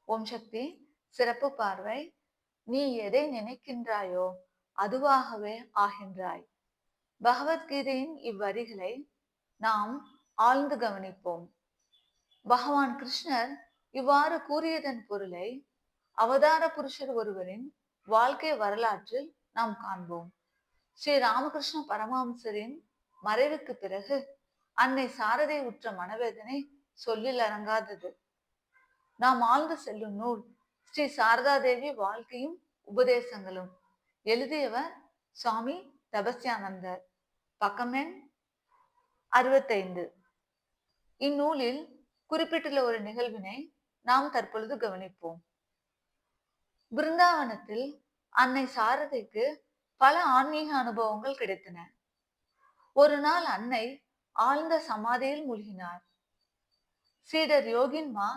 ஓம் சக்தி. சிறப்பு பார்வை. நீ எதை நினைக்கின்றாயோ அதுவாகவே ஆகின்றாய். பகவத்கீதையின் இவ்வரிகளை நாம் ஆழ்ந்து கவனிப்போம். பகவான் கிருஷ்ணர் இவ்வாறு கூறியதன் பொருளை அவதார புருஷர் ஒருவரின் வாழ்க்கை வரலாற்றில் நாம் காண்போம். ஸ்ரீ ராமகிருஷ்ண பரமஹம்சரின் மறைவுக்கு பிறகு அன்னை சாரதை உற்ற மனவேதனை சொல்லில் அடங்காதது. நாம் ஆழ்ந்து செல்லும் நூல் ஸ்ரீ சாரதா தேவி வாழ்க்கையும் உபதேசங்களும். எழுதியவர் சுவாமி தபஸ்யானந்தர். பக்கம் எண் 65. இந்நூலில் குறிப்பிட்டுள்ள ஒரு நிகழ்வினை நாம் தற்பொழுது கவனிப்போம். பிருந்தாவனத்தில் அன்னை சாரதைக்கு பல ஆன்மீக அனுபவங்கள் கிடைத்தன. ஒரு நாள் அன்னை ஆழ்ந்த சமாதியில் மூழ்கினார். சீடர் யோகின்மா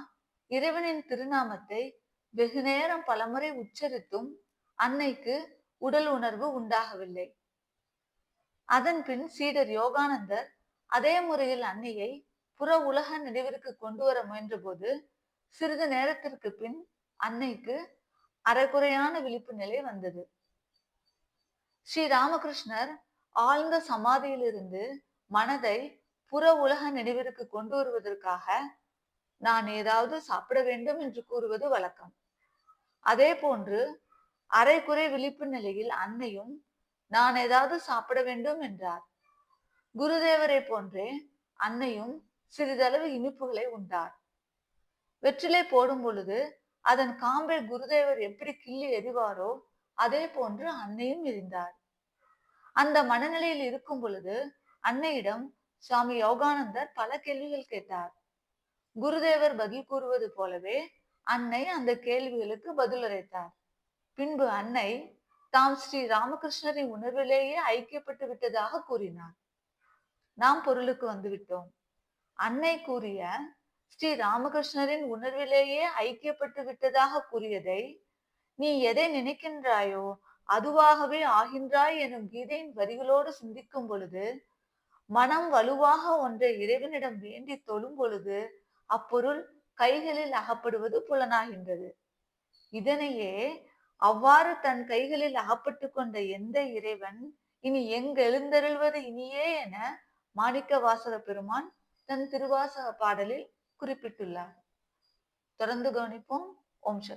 இறைவனின் திருநாமத்தை வெகு நேரம் பலமுறை உச்சரித்தும் அன்னைக்கு உடல் உணர்வு உண்டாகவில்லை. அதன் பின் சீடர் யோகானந்தர் அதே முறையில் அன்னையை புற உலக நினைவிற்கு கொண்டு வர முயன்ற போது சிறிது நேரத்திற்கு பின் அன்னைக்கு அரைகுறையான விழிப்பு நிலை வந்தது. ஸ்ரீ ராமகிருஷ்ணர் ஆழ்ந்த சமாதியிலிருந்து மனதை புற உலக நினைவிற்கு கொண்டு வருவதற்காக நான் ஏதாவது சாப்பிட வேண்டும் என்று கூறுவது வழக்கம். அதே போன்று அரைகுறை விழிப்பு நிலையில் அன்னையும் நான் ஏதாவது சாப்பிட வேண்டும் என்றார். குருதேவரை போன்றே அன்னையும் சிறிதளவு இனிப்புகளை உண்டார். வெற்றிலை போடும் பொழுது அதன் காம்பை குருதேவர் எப்படி கிள்ளி எறிவாரோ அதே போன்று அன்னையும் எரிந்தார். அந்த மனநிலையில் இருக்கும் பொழுது அன்னையிடம் சுவாமி யோகானந்தர் பல கேள்விகள் கேட்டார். குருதேவர் பதில் கூறுவது போலவே அன்னை அந்த கேள்விகளுக்கு பதிலுரைத்தார். பின்பு அன்னை தாம் ஸ்ரீ ராமகிருஷ்ணரின் உணர்விலேயே ஐக்கியப்பட்டு விட்டதாக கூறினார். நாம் பொருளுக்கு வந்துவிட்டோம். அன்னை கூறிய ஸ்ரீ ராமகிருஷ்ணரின் உணர்விலேயே ஐக்கியப்பட்டு விட்டதாக கூறியதை நீ எதை நினைக்கின்றாயோ அதுவாகவே ஆகின்றாய் எனும் கீதையின் வரிகளோடு சிந்திக்கும் பொழுது, மனம் வலுவாக ஒன்றை இறைவனிடம் வேண்டி தொழும் பொழுது அப்பொருள் கைகளில் அகப்படுவது புலனாகின்றது. இதனையே அவ்வாறு தன் கைகளில் அகப்பட்டு கொண்ட எந்த இறைவன் இனி எங்கெழுந்தருள்வது இனியே என மாணிக்க வாசக பெருமான் தன் திருவாசக பாடலில் குறிப்பிட்டுள்ளார். தொடர்ந்து கவனிப்போம். ஓம் சக்தி.